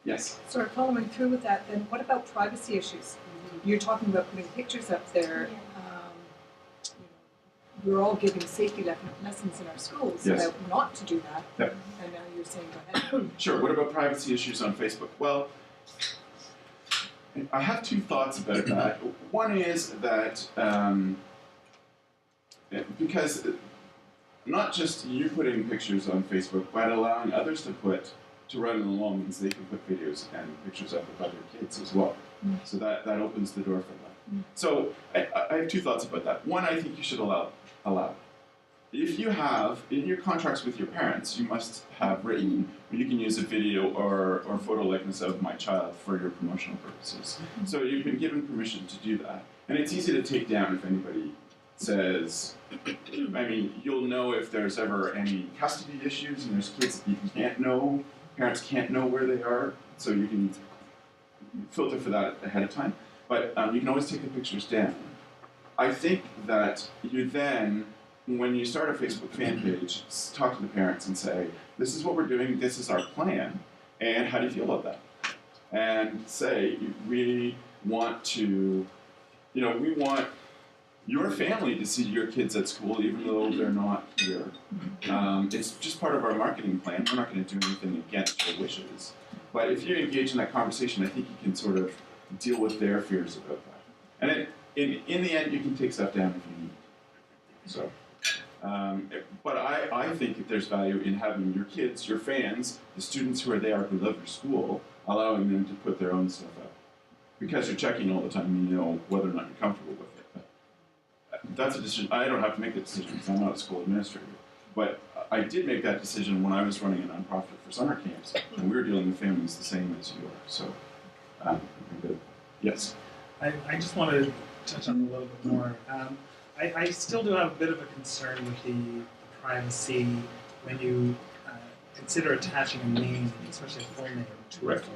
Yes. Sort of following through with that, then what about privacy issues? You're talking about putting pictures up there. We're all giving safety lessons in our schools about not to do that. Yep. And now you're saying, go ahead. Sure. What about privacy issues on Facebook? Well, I have two thoughts about that. One is that because not just you putting pictures on Facebook, but allowing others to run along means they can put videos and pictures up of other kids as well. So that opens the door for that. So I have two thoughts about that. One, I think you should allow. If you have, in your contracts with your parents, you must have written, you can use a video or photo likeness of my child for your promotional purposes. So you've been given permission to do that. And it's easy to take down if anybody says, I mean, you'll know if there's ever any custody issues and there's kids that you can't know, parents can't know where they are, so you can filter for that ahead of time. But you can always take the pictures down. I think that you then, when you start a Facebook fan page, talk to the parents and say, this is what we're doing, this is our plan, and how do you feel about that? And say, we want to, we want your family to see your kids at school even though they're not here. It's just part of our marketing plan. We're not going to do anything against your wishes. But if you engage in that conversation, I think you can sort of deal with their fears about that. And in the end, you can take stuff down if you need to. So. But I think that there's value in having your kids, your fans, the students who are there who love your school, allowing them to put their own stuff up. Because you're checking all the time and you know whether or not you're comfortable with it. But that's a decision. I don't have to make the decision because I'm not a school administrator. But I did make that decision when I was running a nonprofit for summer camps, and we were dealing with families the same as you are. So, yes? I just want to touch on it a little bit more. I still do have a bit of a concern with the privacy when you consider attaching a name, especially a full name, to a photo.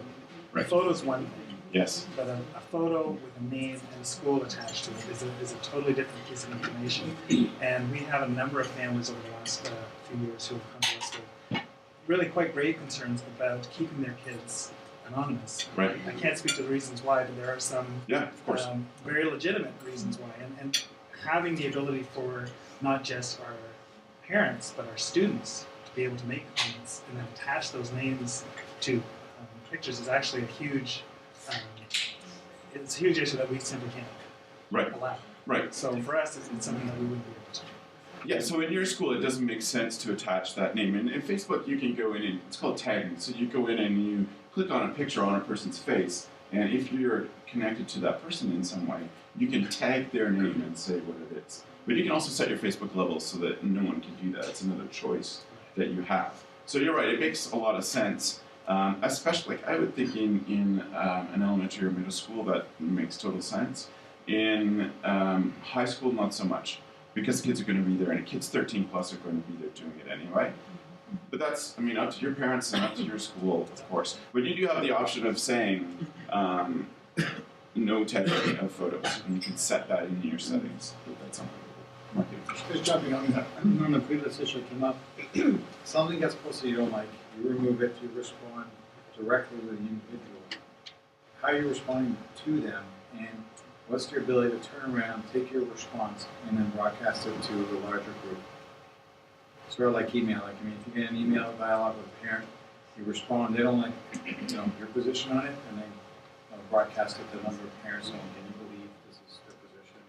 Right. A photo is one thing. Yes. But a photo with a name and a school attached to it is a totally different piece of information. And we have a number of families over the last few years who have come to us with really quite grave concerns about keeping their kids anonymous. Right. I can't speak to the reasons why, but there are some of course. very legitimate reasons why. And having the ability for not just our parents, but our students to be able to make comments and then attach those names to pictures is actually a huge issue that we simply can't allow. Right. So for us, it's something that we wouldn't be able to. Yeah, so in your school, it doesn't make sense to attach that name. And in Facebook, you can go in and it's called tagging. So you go in and you click on a picture on a person's face, and if you're connected to that person in some way, you can tag their name and say what it is. But you can also set your Facebook levels so that no one can do that. It's another choice that you have. So you're right, it makes a lot of sense. Especially, I would think in an elementary or middle school, that makes total sense. In high school, not so much, because kids are going to be there, and kids 13 plus are going to be there doing it anyway. But that's, up to your parents and up to your school, of course. But you do have the option of saying no tagging of photos, and you can set that in your settings. But that's something. Just jumping on that, on the previous issue that came up, something gets posted you don't like, you remove it, you respond directly with the individual. How are you responding to them, and what's your ability to turn around, take your response, and then broadcast it to the larger group? Sort of like email. If you get an email dialogue with a parent, you respond, they don't like your position on it, and they broadcast it to a number of parents saying, can you believe this is their position,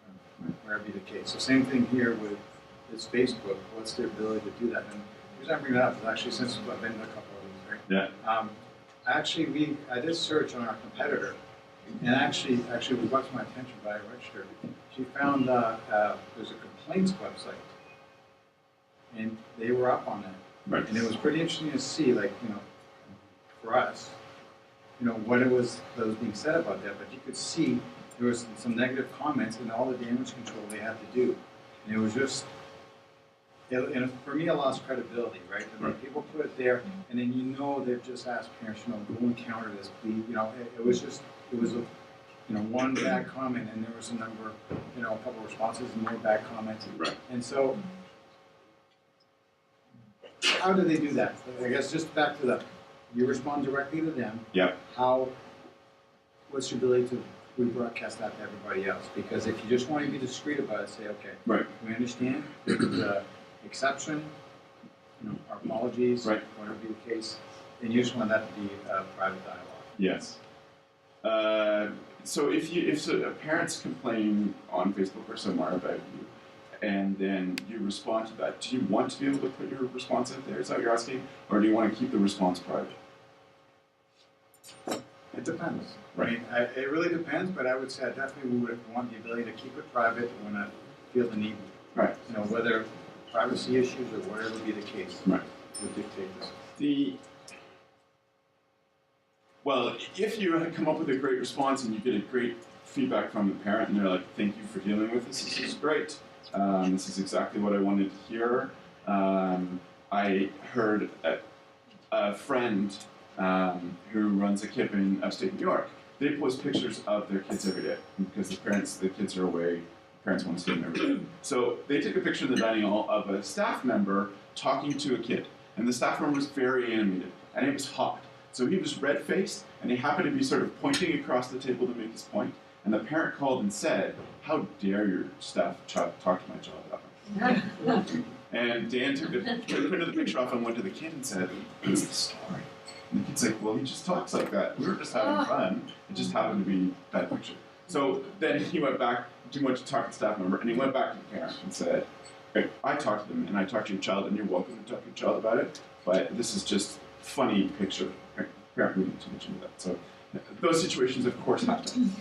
or wherever be the case. So same thing here with this Facebook. What's their ability to do that? And the reason I bring that up is actually since I've been to a couple of these, right? Yeah. Actually, I did search on our competitor, and actually, we brought to my attention by a register. She found there's a complaints website, and they were up on that. Right. And it was pretty interesting to see, for us, what it was that was being said about that. But you could see there was some negative comments and all the damage control they had to do. And it was just, for me, it lost credibility, right? And right. People put it there, and then they've just asked parents, go and counter this, please. It was one bad comment, and there was a number, a couple of responses and more bad comments. Right. And so, how do they do that? I guess just back to you respond directly to them. Yep. What's your ability to rebroadcast that to everybody else? Because if you just want to be discreet about it, say, okay, Right. we understand this is an exception, our apologies, Right. whatever be the case, then you just want that to be a private dialogue. Yes. So if parents complain on Facebook or somewhere about you, and then you respond to that, do you want to be able to put your response out there? Is that what you're asking, or do you want to keep the response private? It depends. Right. I mean, it really depends, but I would say I definitely would want the ability to keep it private when I feel the need. Right. Whether privacy issues or whatever be the case Right. would dictate this. Well, if you come up with a great response and you get a great feedback from the parent, and they're like, "Thank you for dealing with this. This is great. This is exactly what I wanted to hear." I heard a friend who runs a KIP in upstate New York. They post pictures of their kids every day because the kids are away. Parents want to see them every day. So they took a picture in the dining hall of a staff member talking to a kid, and the staff member was very animated, and it was hot. So he was red-faced, and he happened to be sort of pointing across the table to make his point. And the parent called and said, "How dare your staff talk to my child that way?" And Dan printed the picture off and went to the kid and said, "What's the story?" And the kid's like, "Well, he just talks like that. We were just having fun. It just happened to be that picture." So then he went back, went to talk to the staff member, and he went back to the parent and said, "Okay, I talked to them, and I talked to your child, and you're welcome to talk to your child about it, but this is just funny picture." Parent moving too much into that. So those situations, of course, happen.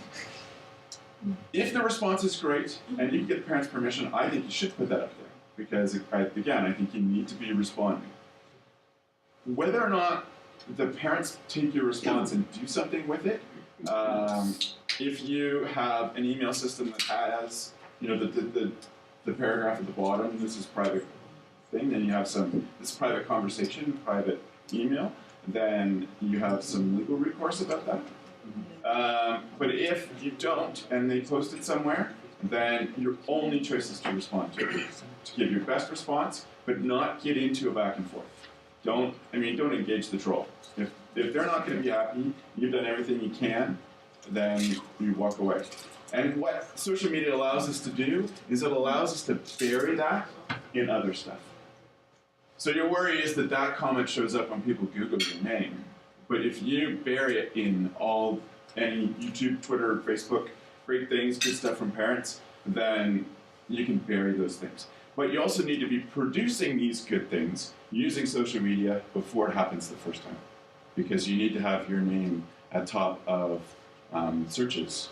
If the response is great and you can get the parent's permission, I think you should put that up there because, again, I think you need to be responding. Whether or not the parents take your response and do something with it, if you have an email system that has, the paragraph at the bottom, this is private thing, then you have this private conversation, private email, then you have some legal recourse about that. But if you don't, and they post it somewhere, then your only choice is to respond to it. To give your best response, but not get into a back and forth. Don't engage the troll. If they're not going to be happy, you've done everything you can, then you walk away. And what social media allows us to do is it allows us to bury that in other stuff. So your worry is that comment shows up when people Google your name. But if you bury it in any YouTube, Twitter, Facebook, great things, good stuff from parents, then you can bury those things. But you also need to be producing these good things using social media before it happens the first time. Because you need to have your name at top of searches.